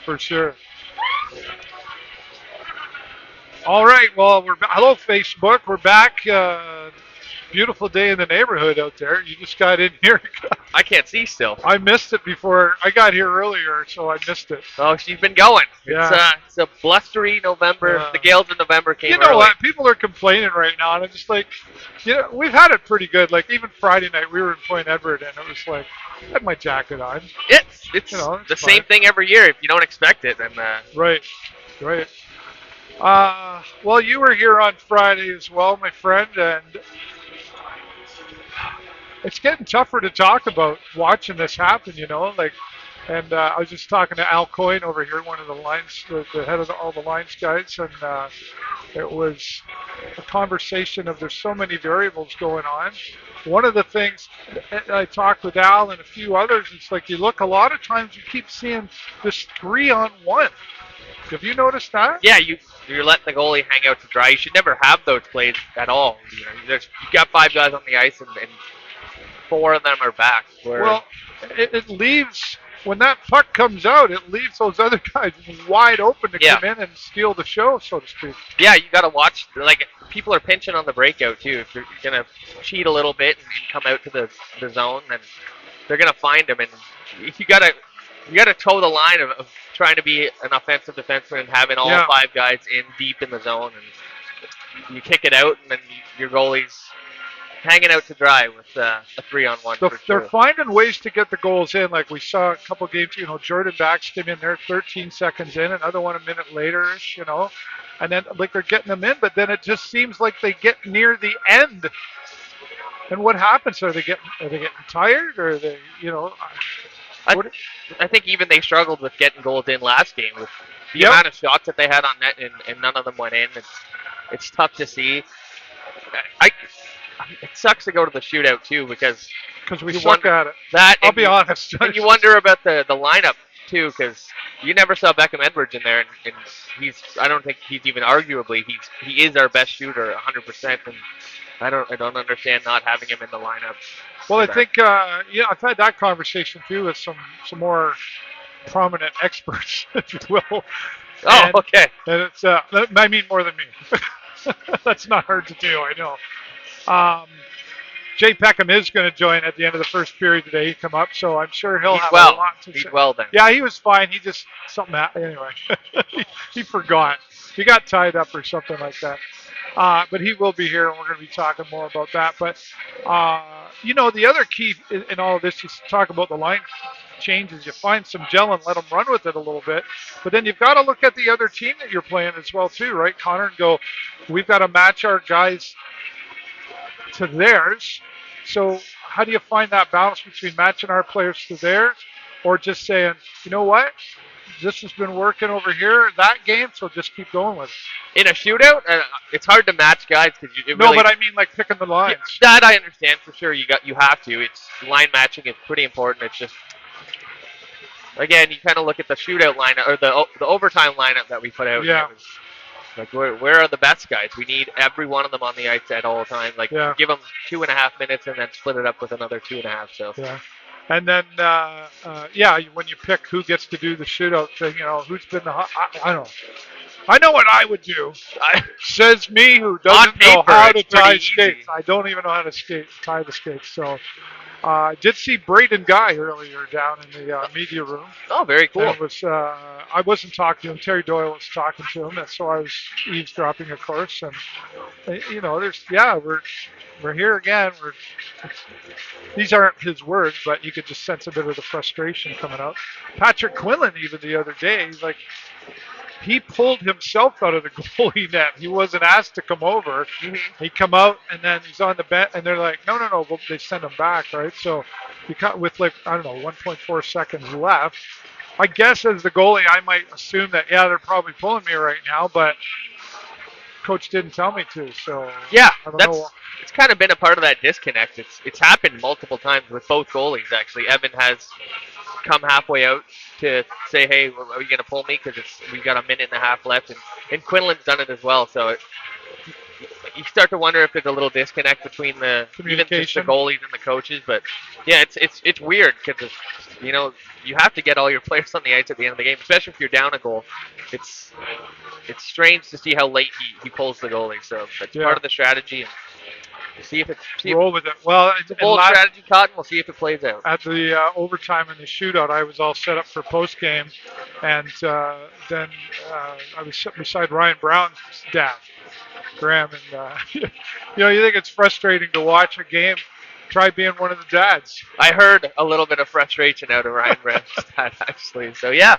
For sure. All right. Well, hello Facebook. We're back. Beautiful day in the neighborhood out there. You just got in here. I can't see still. I missed it before. I got here earlier, so I missed it. Oh, she's been going. Yeah. It's a blustery November. The gales of November came You know early. what? People are complaining right now, and I'm just like, we've had it pretty good. Like even Friday night, we were in Point Edward, and it was like, I had my jacket on. It's it's the fine. same thing every year. If you don't expect it, then Right. Well, you were here on Friday as well, my friend, and it's getting tougher to talk about watching this happen, like, and I was just talking to Al Coyne over here, one of the lines, the head of all the lines guys, and it was a conversation of there's so many variables going on. One of the things I talked with Al and a few others, it's like you look a lot of times you keep seeing this 3-on-1. Have you noticed that? yeah, you're letting the goalie hang out to dry. You should never have those plays at all. You got 5 guys on the ice and 4 of them are back. Well, it leaves, when that puck comes out, it leaves those other guys wide open to come in and steal the show, so to speak. Yeah, you got to watch. Like, people are pinching on the breakout, too. If you're going to cheat a little bit and come out to the zone, then they're going to find them. And you got to toe the line of trying to be an offensive defenseman and having all 5 guys in deep in the zone. And you kick it out, and then your goalie's hanging out to dry with a 3-on-1. They're finding ways to get the goals in. Like we saw a couple games, Jordan Bax came in there 13 seconds in, another one a minute later-ish, and then like they're getting them in, but then it just seems like they get near the end. And what happens? Are they getting tired, or are they, I think even they struggled with getting goals in last game with the amount of shots that they had on net, and none of them went in. It's tough to see. It sucks to go to the shootout too because we suck at it. I'll be honest. And you wonder about the lineup too because you never saw Beckham Edwards in there, and I don't think he's even arguably he is our best shooter 100%, and I don't understand not having him in the lineup. Well, I think I've had that conversation too with some more prominent experts, if you will. Oh, okay. And it's I mean more than me. That's not hard to do, I know. Jay Peckham is going to join at the end of the first period today. He come up, so I'm sure he'll have a lot to say. He's well then. Yeah, he was fine. He just anyway. he forgot. He got tied up or something like that. But he will be here, and we're going to be talking more about that. But the other key in all of this is to talk about the line changes. You find some gel and let them run with it a little bit. But then you've got to look at the other team that you're playing as well too, right, Connor? And go, we've got to match our guys to theirs. So how do you find that balance between matching our players to theirs or just saying, you know what, this has been working over here that game, so just keep going with it? In a shootout, it's hard to match guys because no, but I mean like picking the lines. That I understand for sure. You have to. It's line matching is pretty important. It's just again, you kind of look at the shootout lineup or the overtime lineup that we put out. Yeah. Like, where are the best guys? We need every one of them on the ice at all times. Like, give them 2.5 minutes and then split it up with another 2.5. So. Yeah. And then, when you pick who gets to do the shootout thing, who's been the I don't know. I know what I would do. Says me who doesn't know how to tie skates. I don't even know how to tie the skates. So I did see Braden Guy earlier down in the media room. Oh, very cool. And it was, I wasn't talking to him. Terry Doyle was talking to him, and so I was eavesdropping, of course. And we're here again. These aren't his words, but you could just sense a bit of the frustration coming out. Patrick Quinlan, even the other day, he's like, he pulled himself out of the goalie net. He wasn't asked to come over. Mm-hmm. He come out, and then he's on the bench, and they're like, no. Well, they send him back, right? So with 1.4 seconds left, I guess as the goalie, I might assume that, they're probably pulling me right now, but coach didn't tell me to. So yeah, I don't know. It's kind of been a part of that disconnect. It's happened multiple times with both goalies, actually. Evan has come halfway out to say, hey, are you going to pull me? Because we've got a minute and a half left. And Quinlan's done it as well. So you start to wonder if there's a little disconnect between even just the Communication. goalies and the coaches. But yeah, it's weird because you have to get all your players on the ice at the end of the game, especially if you're down a goal. It's strange to see how late he pulls the goalie. So that's part of the strategy. And see if roll with it. Well, it's a bold strategy, Cotton. We'll see if it plays out. At the overtime and the shootout, I was all set up for post game, and then I was sitting beside Ryan Brown's dad, Graham, and you think it's frustrating to watch a game. Try being one of the dads. I heard a little bit of frustration out of Ryan Brown's dad, actually. So yeah.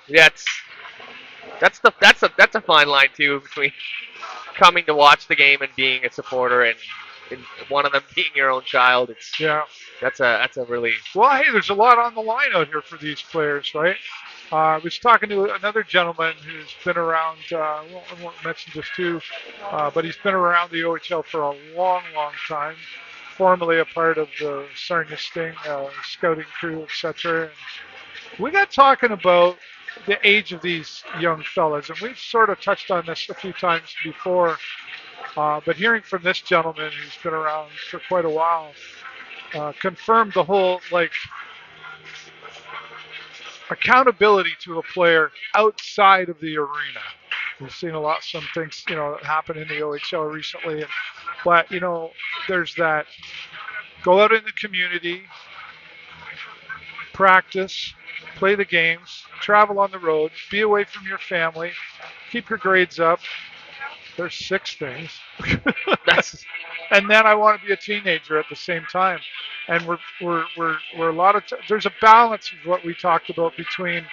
That's a fine line too between coming to watch the game and being a supporter and one of them being your own child. That's a really well. Hey, there's a lot on the line out here for these players, right? I was talking to another gentleman who's been around. I won't mention this too, but he's been around the OHL for a long, long time. Formerly a part of the Sarnia Sting scouting crew, etc. And we got talking about the age of these young fellas, and we've sort of touched on this a few times before. But hearing from this gentleman who's been around for quite a while, confirmed the whole accountability to a player outside of the arena. We've seen some things happen in the OHL recently, but there's that go out in the community, practice, play the games, travel on the road, be away from your family, keep your grades up. There's 6 things. And then I want to be a teenager at the same time. And we're a lot of there's a balance of what we talked about between.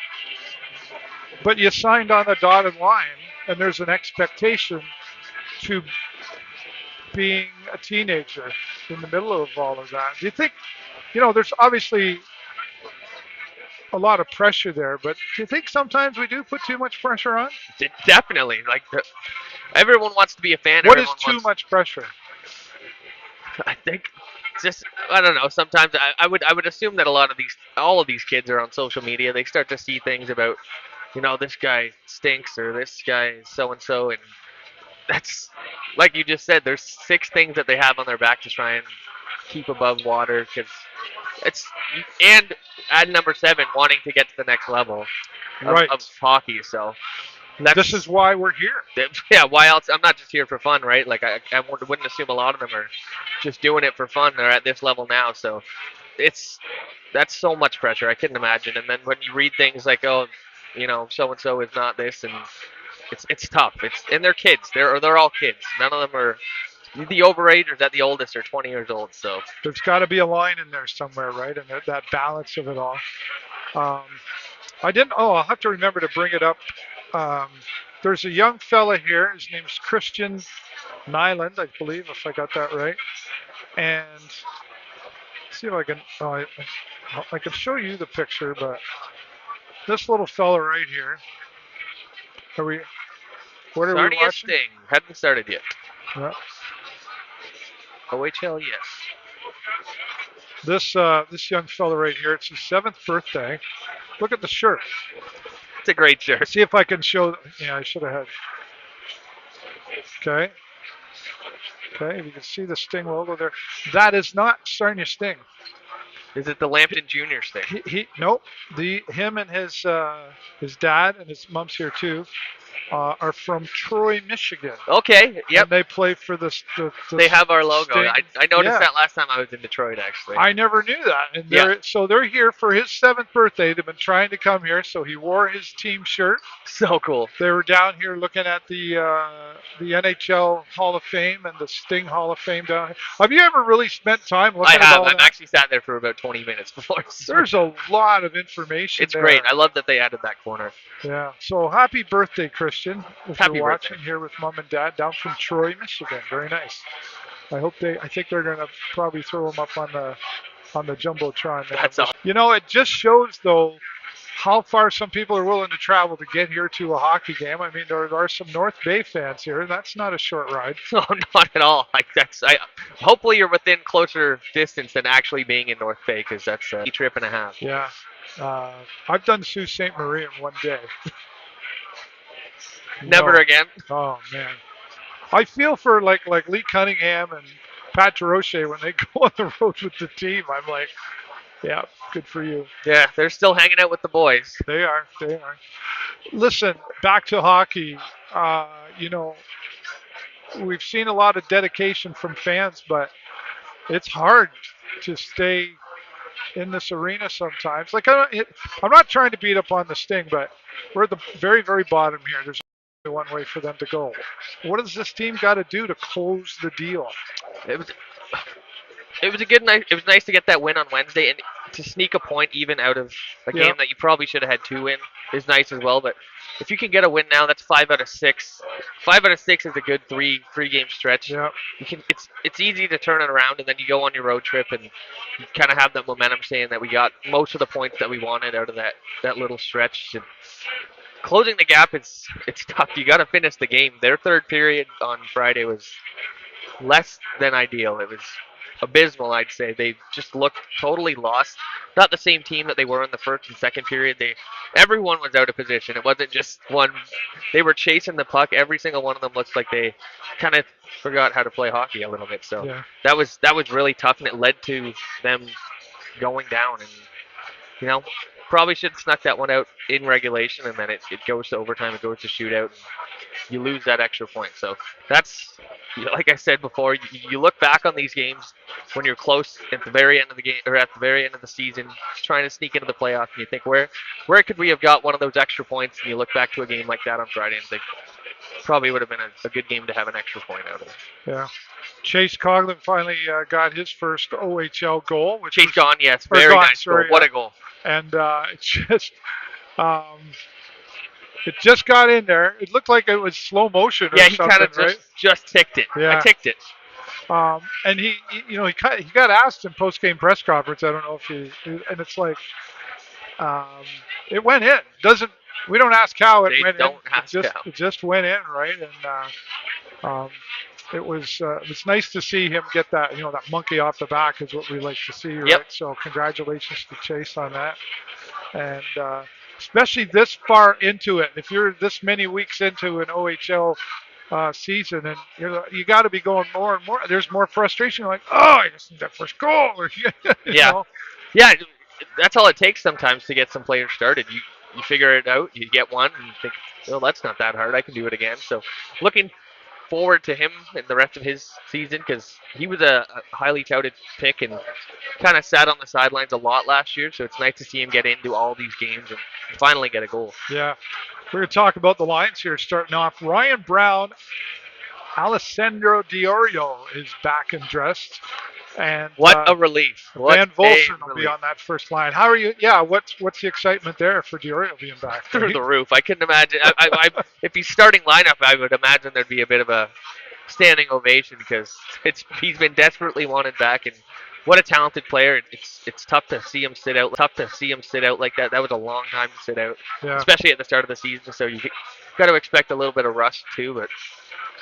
But you signed on the dotted line, and there's an expectation to being a teenager in the middle of all of that. Do you think, there's obviously a lot of pressure there, but do you think sometimes we do put too much pressure on? Definitely. Everyone wants to be a fan. What is too much pressure? I think I don't know. Sometimes I would assume that all of these kids are on social media. They start to see things about, this guy stinks or this guy is so and so, and that's like you just said. There's 6 things that they have on their back to try and keep above water and at number 7, wanting to get to the next level of hockey. So. This is why we're here. Yeah, why else? I'm not just here for fun, right? I wouldn't assume a lot of them are just doing it for fun. They're at this level now, so that's so much pressure. I couldn't imagine. And then when you read things like, oh, so and so is not this, and it's tough. And they're kids. They're all kids. None of them are the overage or that the oldest are 20 years old. So there's got to be a line in there somewhere, right? And that balance of it all. I'll have to remember to bring it up. There's a young fella here. His name's Christian Nyland, I believe, if I got that right. And see if I can. I can show you the picture, but this little fella right here. What are we watching? Sting hadn't started yet. Yeah. OHL, yes. This young fella right here. It's his 7th birthday. Look at the shirt. It's a great shirt. See if I can show. Yeah, I should have had. Okay. If you can see the Sting logo there. That is not Sarnia Sting. Is it the Lambton Junior Sting? Nope. Him and his dad and his mom's here too. Are from Troy, Michigan. Okay, yep. And they play for the they have our logo. Sting. I noticed that last time I was in Detroit, actually. I never knew that. And so they're here for his 7th birthday. They've been trying to come here, so he wore his team shirt. So cool. They were down here looking at the NHL Hall of Fame and the Sting Hall of Fame down here. Have you ever really spent time looking at all that? I've actually sat there for about 20 minutes before. There's a lot of information It's great. I love that they added that corner. Yeah. So happy birthday, Christian. If happy you're watching birthday. Here with Mom and Dad down from Troy, Michigan. Very nice. I think they're going to probably throw them up on the Jumbotron. That's awesome. It just shows, though, how far some people are willing to travel to get here to a hockey game. I mean, there are some North Bay fans here. That's not a short ride. No, not at all. Hopefully you're within closer distance than actually being in North Bay, because that's a trip and a half. Yeah. I've done Sault Ste. Marie in one day. Never again. Oh, man. I feel for like Lee Cunningham and Pat Roche when they go on the road with the team. I'm like, yeah, good for you. Yeah, they're still hanging out with the boys. They are. They are. Listen, back to hockey. You know, we've seen a lot of dedication from fans, but it's hard to stay in this arena sometimes. Like I'm not trying to beat up on the Sting, but we're at the very, very bottom here. There's only one way for them to go. What does this team got to do to close the deal? It was it was a good night. It was nice to get that win on Wednesday and to sneak a point even out of a Yep. game that you probably should have had 2 in is nice as well. But if you can get a win now, that's 5 out of 6. 5 out of 6 is a good three game stretch. Yep. You can it's easy to turn it around and then you go on your road trip and you kind of have that momentum saying that we got most of the points that we wanted out of that little stretch. And closing the gap it's tough. You got to finish the game. Their third period on Friday was less than ideal. It was abysmal, I'd say. They just looked totally lost. Not the same team that they were in the first and second period. Everyone was out of position. It wasn't just one. They were chasing the puck. Every single one of them looks like they kind of forgot how to play hockey a little bit. So Yeah. that was really tough, and it led to them going down. And probably should have snuck that one out in regulation, and then it goes to overtime. It goes to shootout. And you lose that extra point. So that's, like I said before, you look back on these games when you're close at the very end of the game or at the very end of the season, trying to sneak into the playoff, and you think where could we have got one of those extra points? And you look back to a game like that on Friday and think probably would have been a good game to have an extra point out of. Yeah. Chase Coughlin finally got his first OHL goal. Which Chase was, Gone, yes, very nice goal. What a goal! And it just it just got in there. It looked like it was slow motion or Yeah, he something, kind of right? just ticked it. Yeah. I ticked it. And he got asked in post-game press conference. I don't know if and it's like, it went in. We don't ask how it went in. It just went in, right? And it was nice to see him get that that monkey off the back is what we like to see, right? Yep. So congratulations to Chase on that, and especially this far into it. If you're this many weeks into an OHL season, and you got to be going more and more. There's more frustration. You're like, I just need that first goal. Yeah, that's all it takes sometimes to get some players started. You figure it out, you get one, and you think, well, that's not that hard. I can do it again. So, looking forward to him in the rest of his season because he was a highly touted pick and kind of sat on the sidelines a lot last year. So it's nice to see him get into all these games and finally get a goal. Yeah. We're going to talk about the lines here starting off. Ryan Brown, Alessandro Diorio is back and dressed. And what a relief. Van Volsen will be on that first line. How are you? Yeah, what's the excitement there for Diorio being back? Through the roof. I couldn't imagine. If he's starting lineup, I would imagine there'd be a bit of a standing ovation because he's been desperately wanted back, and what a talented player. It's tough to see him sit out. Like that. That was a long time to sit out, especially at the start of the season. So you got to expect a little bit of rust too, but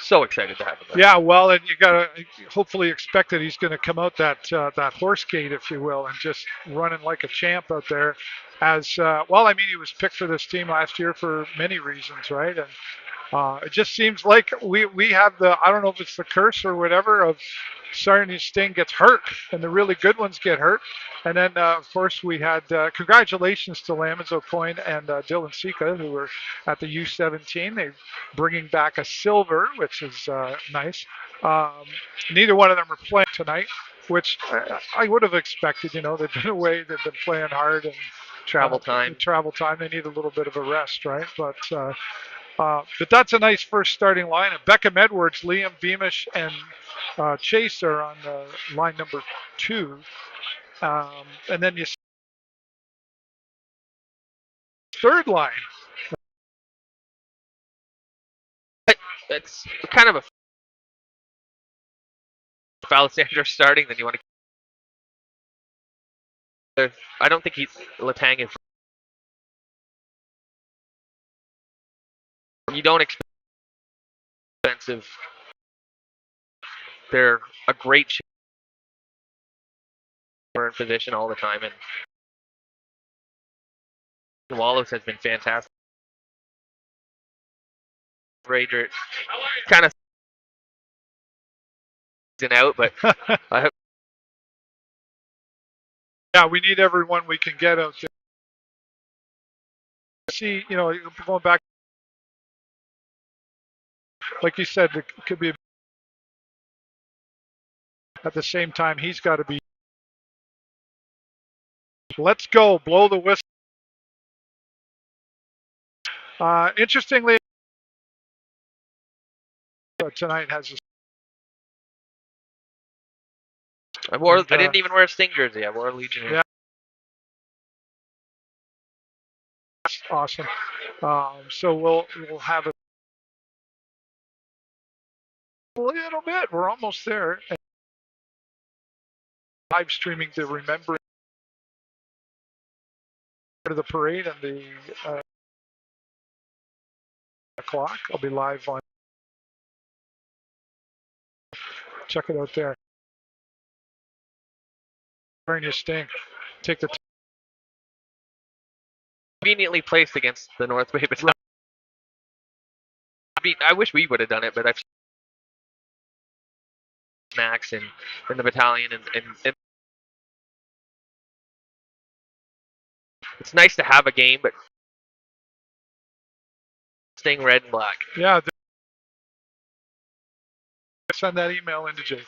so excited to have him back. Yeah, well, and you got to hopefully expect that he's going to come out that horse gate, if you will, and just running like a champ out there. As well, I mean, he was picked for this team last year for many reasons, right? And it just seems like we have I don't know if it's the curse or whatever of Sarnia Sting gets hurt and the really good ones get hurt. And then, of course, we had congratulations to Lamons O'Coin and Dylan Sika, who were at the U17. They're bringing back a silver, which is nice. Neither one of them are playing tonight, which I would have expected. They've been away. They've been playing hard and travel time. They need a little bit of a rest, right? But that's a nice first starting lineup. Beckham Edwards, Liam Beamish, and Chase are on line number 2. And then you third line. It's kind of a if Alessandro starting, then you want to. I don't think Letang is. You don't expect expensive. They're a great in position all the time, and Wallace has been fantastic. Rager kind of and out, but I hope. Yeah, we need everyone we can get out there. See, going back, like you said, it could be at the same time. He's got to be. Let's go, blow the whistle. Interestingly, tonight has. I didn't even wear a Sting jersey. I wore a Legionnaire. Yeah. Awesome. So we'll have a little bit. We're almost there. And live streaming the remembering of the parade and the clock. I'll be live on. Check it out there. Wearing your Sting. Take the. Conveniently placed against the North Bay Battalion. I wish we would have done it, but I've seen Max in the battalion, and it's nice to have a game, but staying red and black. Yeah. Send that email into Jake.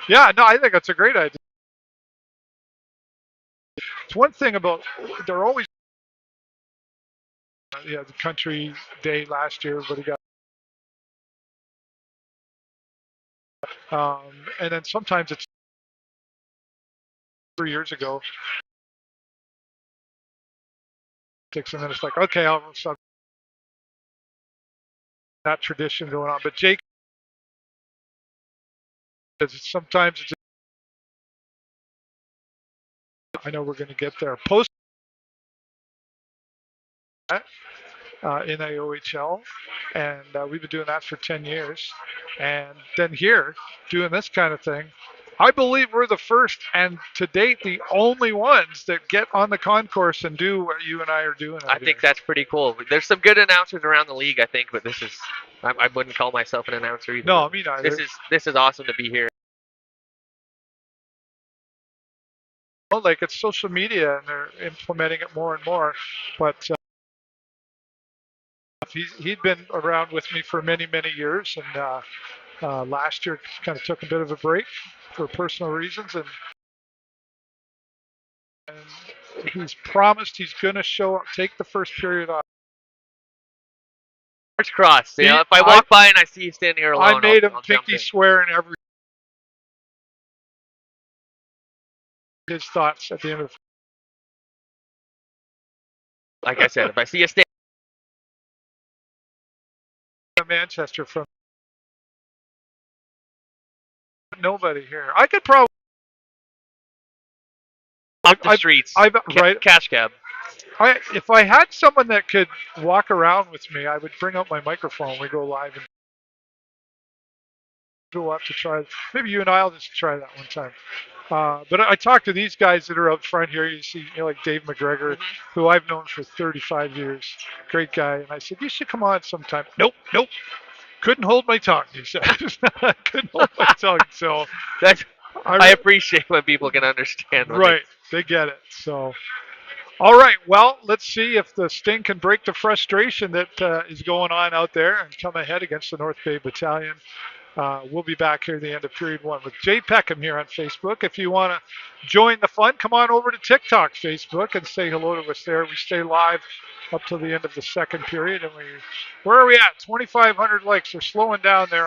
Yeah, no, I think that's a great idea. It's one thing about they're always. The country day last year, everybody got. And then sometimes it's 3 years ago. And then it's like, okay, I'll stop that tradition going on. But Jake, sometimes it's. I know we're going to get there. Post in the OHL, and we've been doing that for 10 years. And then here, doing this kind of thing, I believe we're the first and to date the only ones that get on the concourse and do what you and I are doing. I think that's pretty cool. There's some good announcers around the league, I think, but this is. I wouldn't call myself an announcer either. No, me neither. This is awesome to be here. Like it's social media, and they're implementing it more and more. But he'd been around with me for many, many years, and last year kind of took a bit of a break for personal reasons, and he's promised he's going to show up, take the first period off. Fingers crossed. If I walk by and I see you standing here alone, I made him I'll pinky swear in every. His thoughts at the end of. Like I said, if I see you standing. Manchester from. Nobody here. I could probably. Up the streets. Right. Cash cab. If I had someone that could walk around with me, I would bring out my microphone. We go live and we'll have to try. Maybe you and I'll just try that one time. But I talked to these guys that are out front here. You see, like Dave McGregor, who I've known for 35 years. Great guy. And I said, you should come on sometime. Nope. Couldn't hold my tongue, he said. I couldn't hold my tongue. So I appreciate when people can understand. Right. They get it. So, all right. Well, let's see if the Sting can break the frustration that is going on out there and come ahead against the North Bay Battalion. We'll be back here at the end of period one with Jay Peckham here on Facebook. If you want to join the fun, come on over to TikTok, Facebook, and say hello to us there. We stay live up till the end of the second period. And where are we at? 2,500 likes. We're slowing down there.